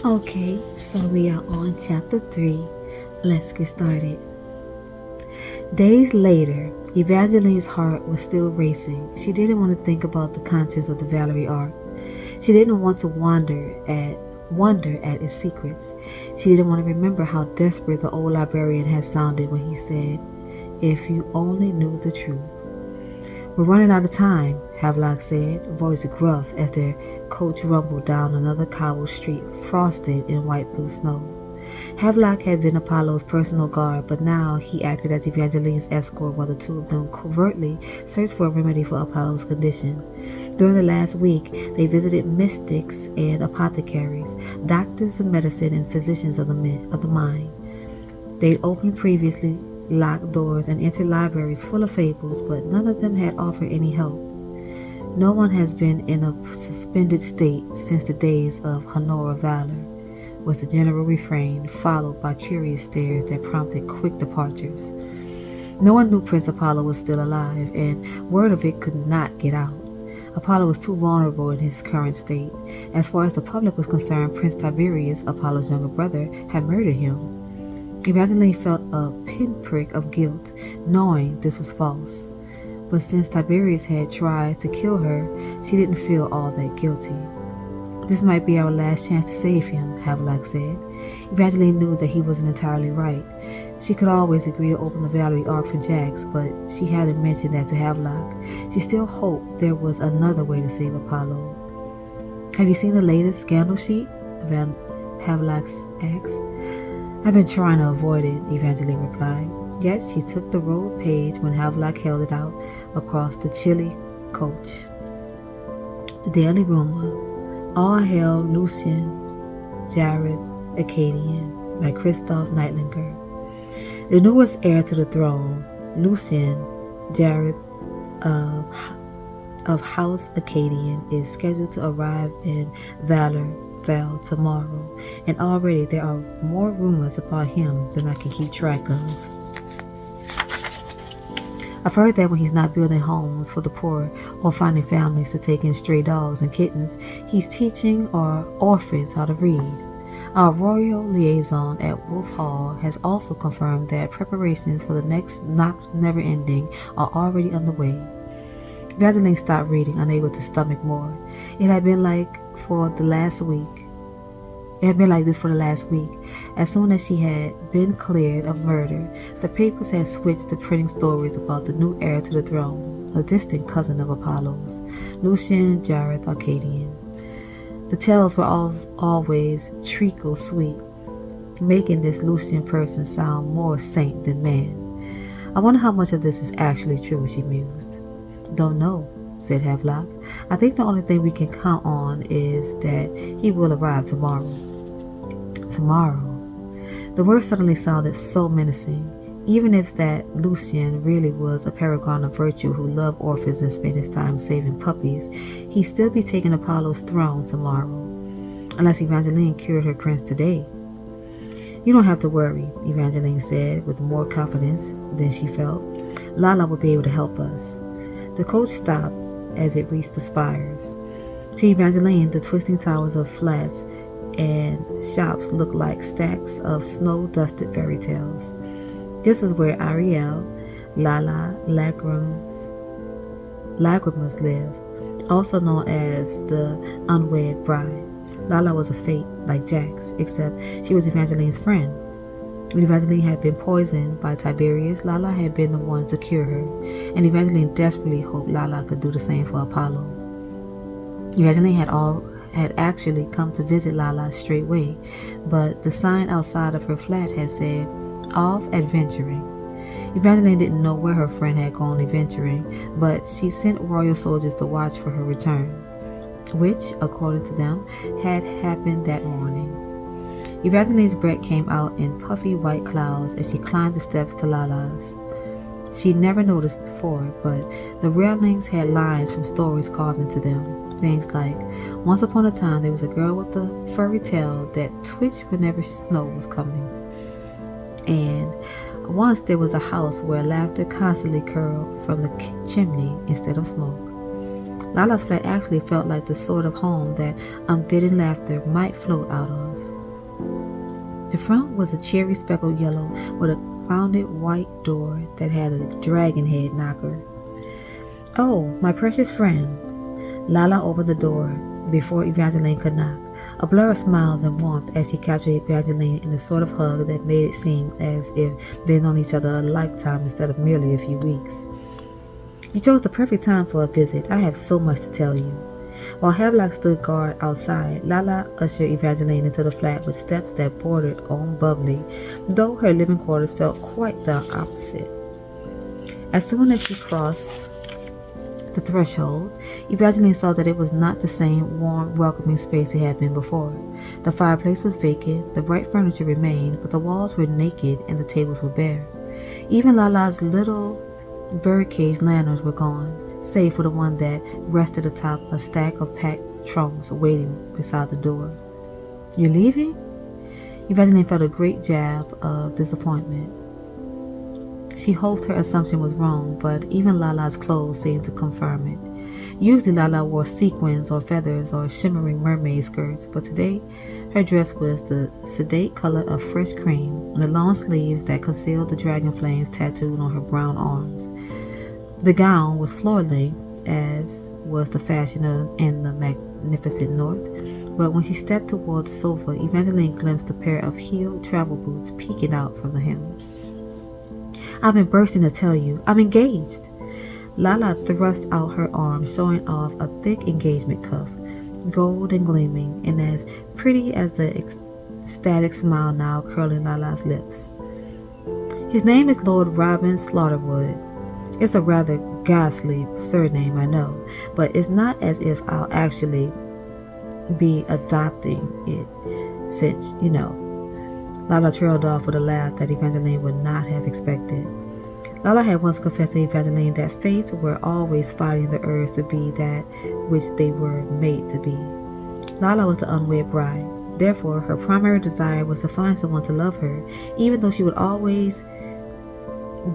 Okay, so we are on chapter 3. Let's get started. Days later, Evangeline's heart was still racing. She didn't want to think about the contents of the Valerie ark. She didn't want to wonder at its secrets. She didn't want to remember how desperate the old librarian had sounded when he said, "If you only knew the truth." "We're running out of time," Havelock said, voice gruff as their coach rumbled down another cobbled street frosted in white-blue snow. Havelock had been Apollo's personal guard, but now he acted as Evangeline's escort while the two of them covertly searched for a remedy for Apollo's condition. During the last week, they visited mystics and apothecaries, doctors of medicine and physicians of the mind. They'd opened previously locked doors and entered libraries full of fables, but none of them had offered any help. "No one has been in a suspended state since the days of Honora Valor," was the general refrain, followed by curious stares that prompted quick departures. No one knew Prince Apollo was still alive, and word of it could not get out. Apollo was too vulnerable in his current state. As far as the public was concerned, Prince Tiberius, Apollo's younger brother, had murdered him. Evangeline felt a pinprick of guilt, knowing this was false. But since Tiberius had tried to kill her, she didn't feel all that guilty. "This might be our last chance to save him," Havelock said. Evangeline knew that he wasn't entirely right. She could always agree to open the Valerie ark for Jax, but she hadn't mentioned that to Havelock. She still hoped there was another way to save Apollo. "Have you seen the latest scandal sheet?" Havelock asked. "I've been trying to avoid it," Evangeline replied. Yet she took the rolled page when Havelock held it out across the chilly coach. The Daily Rumor. All Hail Lucien Jareth Acadian by Christoph Neitlinger. The newest heir to the throne, Lucien Jareth of House Acadian, is scheduled to arrive in Valor Vale tomorrow, and already there are more rumors about him than I can keep track of. I've heard that when he's not building homes for the poor or finding families to take in stray dogs and kittens, he's teaching our orphans how to read. Our royal liaison at Wolf Hall has also confirmed that preparations for the next Never Ending are already underway. Evangeline stopped reading, unable to stomach more. It had been like this for the last week. As soon as she had been cleared of murder, the papers had switched to printing stories about the new heir to the throne, a distant cousin of Apollo's, Lucien Jareth Arcadian. The tales were always treacle sweet, making this Lucien person sound more saint than man. "I wonder how much of this is actually true," she mused. "Don't know," said Havelock. "I think the only thing we can count on is that he will arrive tomorrow." Tomorrow. The word suddenly sounded so menacing. Even if that Lucien really was a paragon of virtue who loved orphans and spent his time saving puppies, he'd still be taking Apollo's throne tomorrow. Unless Evangeline cured her prince today. "You don't have to worry," Evangeline said with more confidence than she felt. "Lala will be able to help us." The coach stopped as it reached the spires. To Evangeline, the twisting towers of flats and shops looked like stacks of snow-dusted fairy tales. This was where Ariel, Lala, Lagrimas lived, also known as the unwed bride. Lala was a fate like Jax, except she was Evangeline's friend. When Evangeline had been poisoned by Tiberius, Lala had been the one to cure her, and Evangeline desperately hoped Lala could do the same for Apollo. Evangeline had actually come to visit Lala straightway, but the sign outside of her flat had said, "Off adventuring." Evangeline didn't know where her friend had gone adventuring, but she sent royal soldiers to watch for her return, which, according to them, had happened that morning. Evangeline's breath came out in puffy white clouds as she climbed the steps to Lala's. She'd never noticed before, but the railings had lines from stories carved into them. Things like, "Once upon a time there was a girl with a furry tail that twitched whenever snow was coming." And, "Once there was a house where laughter constantly curled from the chimney instead of smoke." Lala's flat actually felt like the sort of home that unbidden laughter might float out of. The front was a cherry speckled yellow with a rounded white door that had a dragon head knocker. "Oh, my precious friend." Lala opened the door before Evangeline could knock, a blur of smiles and warmth as she captured Evangeline in a sort of hug that made it seem as if they'd known each other a lifetime instead of merely a few weeks. "You chose the perfect time for a visit. I have so much to tell you." While Havelock stood guard outside, Lala ushered Evangeline into the flat with steps that bordered on bubbly, though her living quarters felt quite the opposite. As soon as she crossed the threshold, Evangeline saw that it was not the same warm, welcoming space it had been before. The fireplace was vacant, the bright furniture remained, but the walls were naked and the tables were bare. Even Lala's little birdcage lanterns were gone, save for the one that rested atop a stack of packed trunks waiting beside the door. "You're leaving?" Evangeline felt a great jab of disappointment. She hoped her assumption was wrong, but even Lala's clothes seemed to confirm it. Usually Lala wore sequins or feathers or shimmering mermaid skirts, but today her dress was the sedate color of fresh cream, the long sleeves that concealed the dragon flames tattooed on her brown arms. The gown was floor-length, as was the fashion in the magnificent north, but when she stepped toward the sofa, Evangeline glimpsed a pair of heeled travel boots peeking out from the hem. "I've been bursting to tell you. I'm engaged." Lala thrust out her arm, showing off a thick engagement cuff, gold and gleaming, and as pretty as the ecstatic smile now curling Lala's lips. "His name is Lord Robin Slaughterwood. It's a rather ghastly surname, I know, but it's not as if I'll actually be adopting it, since, you know." Lala trailed off with a laugh that Evangeline would not have expected. Lala had once confessed to Evangeline that fates were always fighting the urge to be that which they were made to be. Lala was the unwed bride. Therefore, her primary desire was to find someone to love her, even though she would always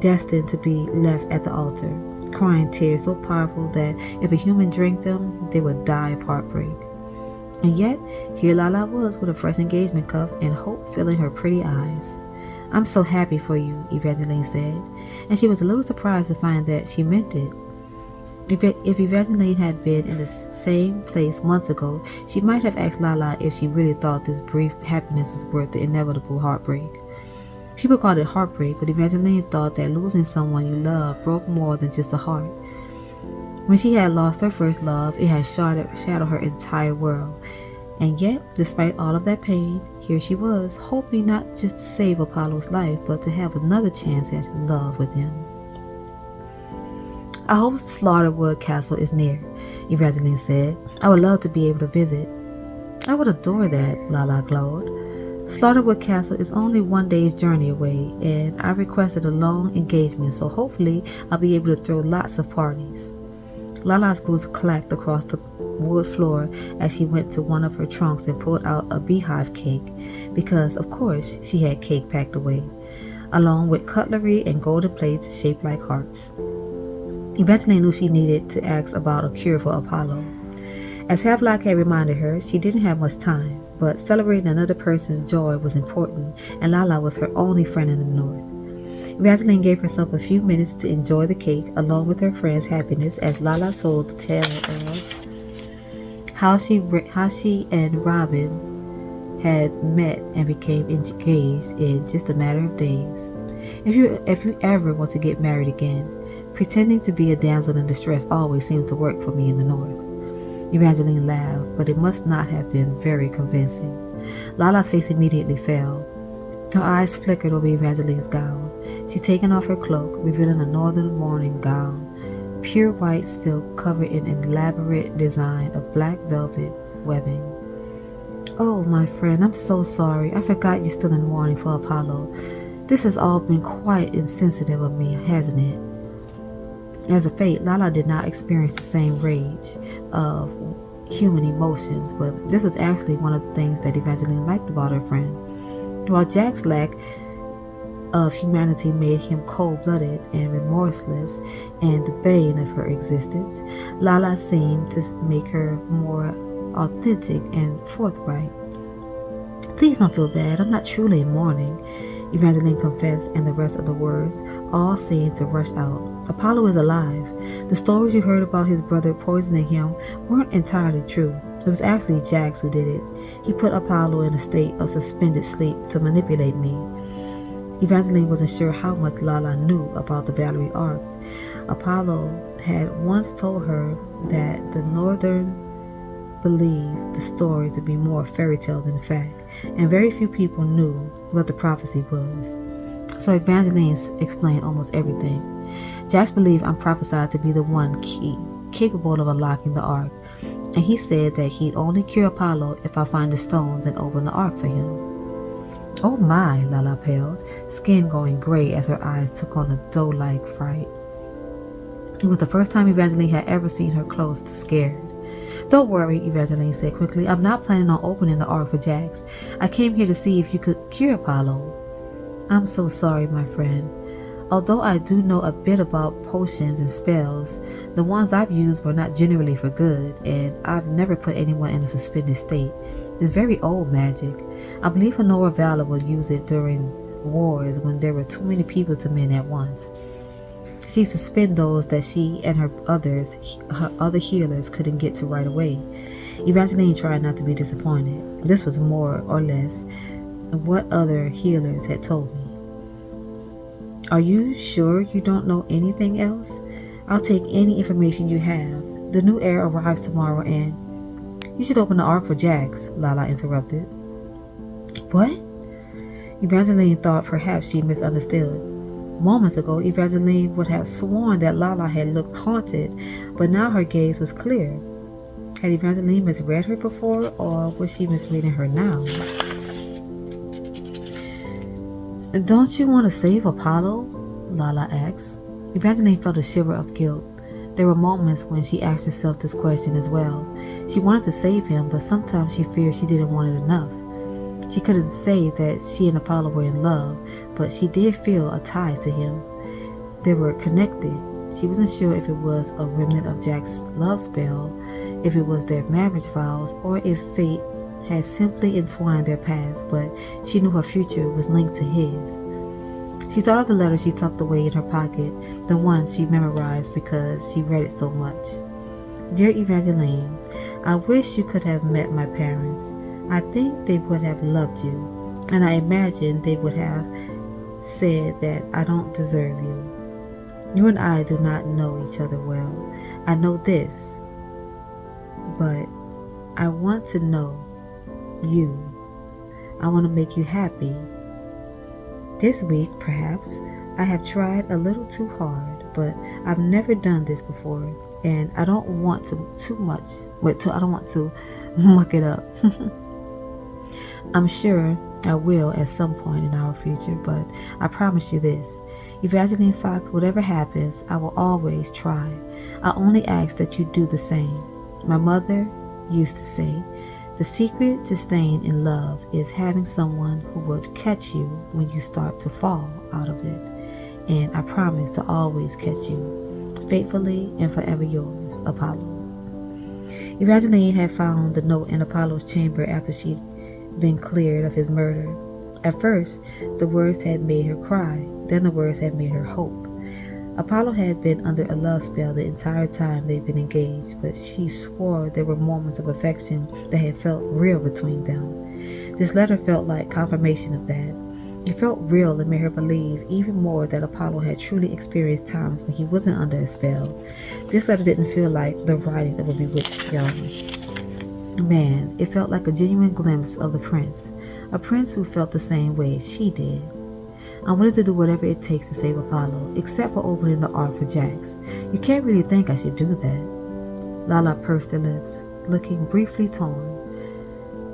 destined to be left at the altar, crying tears so powerful that if a human drank them, they would die of heartbreak. And yet, here Lala was with a fresh engagement cuff and hope filling her pretty eyes. "I'm so happy for you," Evangeline said, and she was a little surprised to find that she meant it. If Evangeline had been in the same place months ago, she might have asked Lala if she really thought this brief happiness was worth the inevitable heartbreak. People called it heartbreak, but Evangeline thought that losing someone you love broke more than just a heart. When she had lost her first love, it had shadowed her entire world. And yet, despite all of that pain, here she was, hoping not just to save Apollo's life, but to have another chance at love with him. "I hope Slaughterwood Castle is near," Evangeline said. "I would love to be able to visit." "I would adore that," Lala glowed. "Slaughterwood Castle is only one day's journey away, and I requested a long engagement, so hopefully I'll be able to throw lots of parties." Lala's boots clacked across the wood floor as she went to one of her trunks and pulled out a beehive cake, because, of course, she had cake packed away, along with cutlery and golden plates shaped like hearts. Eventually knew she needed to ask about a cure for Apollo. As Havelock had reminded her, she didn't have much time, but celebrating another person's joy was important, and Lala was her only friend in the north. Evangeline gave herself a few minutes to enjoy the cake along with her friend's happiness as Lala told the tale of how she and Robin had met and became engaged in just a matter of days. If you ever want to get married again, pretending to be a damsel in distress always seemed to work for me in the north. Evangeline laughed, but it must not have been very convincing. Lala's face immediately fell. Her eyes flickered over Evangeline's gown. She'd taken off her cloak, revealing a northern morning gown, pure white silk covered in an elaborate design of black velvet webbing. "Oh, my friend, I'm so sorry. I forgot you're still in mourning for Apollo. This has all been quite insensitive of me, hasn't it?" As a fate, Lala did not experience the same rage of human emotions, but this was actually one of the things that Evangeline liked about her friend. While Jack's lack of humanity made him cold-blooded and remorseless and the bane of her existence, Lala seemed to make her more authentic and forthright. "Please don't feel bad. I'm not truly in mourning," Evangeline confessed, and the rest of the words all seemed to rush out. "Apollo is alive. The stories you heard about his brother poisoning him weren't entirely true. It was actually Jax who did it. He put Apollo in a state of suspended sleep to manipulate me." Evangeline wasn't sure how much Lala knew about the Valerie arcs. Apollo had once told her that the Northerns believed the stories to be more fairy tale than fact, and very few people knew what the prophecy was. So Evangeline explained almost everything. "Jax believed I'm prophesied to be the one key capable of unlocking the ark, and he said that he'd only cure Apollo if I find the stones and open the ark for him." "Oh my," Lala paled, skin going gray as her eyes took on a doe-like fright. It was the first time Evangeline had ever seen her close to scared. "Don't worry," Evangeline said quickly. "I'm not planning on opening the ark for Jax. I came here to see if you could cure Apollo." "I'm so sorry, my friend. Although I do know a bit about potions and spells, the ones I've used were not generally for good, and I've never put anyone in a suspended state. It's very old magic. I believe Honora Valor will use it during wars when there were too many people to mend at once. She suspended those that she and her other healers couldn't get to right away." Evangeline tried not to be disappointed. This was more or less what other healers had told me. "Are you sure you don't know anything else? I'll take any information you have. The new heir arrives tomorrow and—" "You should open the ark for Jax," Lala interrupted. "What?" Evangeline thought perhaps she misunderstood. Moments ago, Evangeline would have sworn that Lala had looked haunted, but now her gaze was clear. Had Evangeline misread her before, or was she misreading her now? "Don't you want to save Apollo?" Lala asked. Evangeline felt a shiver of guilt. There were moments when she asked herself this question as well. She wanted to save him, but sometimes she feared she didn't want it enough. She couldn't say that she and Apollo were in love, but she did feel a tie to him. They were connected. She wasn't sure if it was a remnant of Jack's love spell, if it was their marriage vows, or if fate had simply entwined their paths, but she knew her future was linked to his. She thought of the letter she tucked away in her pocket, the one she memorized because she read it so much. "Dear Evangeline, I wish you could have met my parents. I think they would have loved you, and I imagine they would have said that I don't deserve you. You and I do not know each other well. I know this, but I want to know you. I want to make you happy. This week, perhaps, I have tried a little too hard, but I've never done this before, and I don't want to I don't want to muck it up. I'm sure I will at some point in our future, but I promise you this. Evangeline Fox, whatever happens, I will always try. I only ask that you do the same. My mother used to say, the secret to staying in love is having someone who will catch you when you start to fall out of it. And I promise to always catch you. Faithfully and forever yours, Apollo." Evangeline had found the note in Apollo's chamber after she'd been cleared of his murder. At first, the words had made her cry. Then the words had made her hope. Apollo had been under a love spell the entire time they'd been engaged, but she swore there were moments of affection that had felt real between them. This letter felt like confirmation of that. It felt real and made her believe even more that Apollo had truly experienced times when he wasn't under a spell. This letter didn't feel like the writing of a bewitched young man. It felt like a genuine glimpse of the prince, a prince who felt the same way as she did. "I wanted to do whatever it takes to save Apollo, except for opening the ark for Jax. You can't really think I should do that." Lala pursed her lips, looking briefly torn.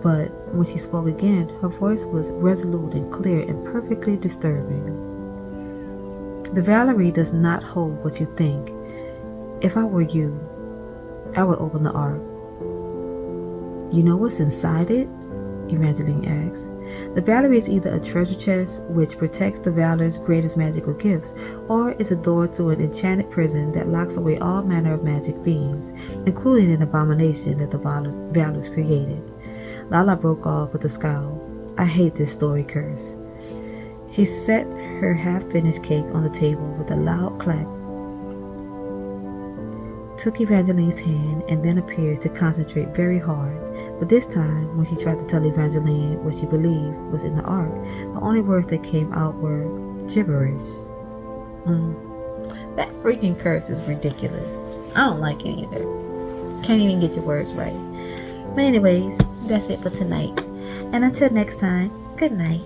But when she spoke again, her voice was resolute and clear and perfectly disturbing. "The Valerie does not hold what you think. If I were you, I would open the ark." "You know what's inside it?" Evangeline asked. The Valerie is either a treasure chest, which protects the Valor's greatest magical gifts, or is a door to an enchanted prison that locks away all manner of magic beings, including an abomination that the Valor's created. Lala broke off with a scowl. I hate this story curse. She set her half-finished cake on the table with a loud clack, took Evangeline's hand, and then appeared to concentrate very hard. But this time, when she tried to tell Evangeline what she believed was in the ark, the only words that came out were gibberish. That freaking curse is ridiculous. I don't like it either. Can't even get your words right. But anyways, that's it for tonight. And until next time, good night.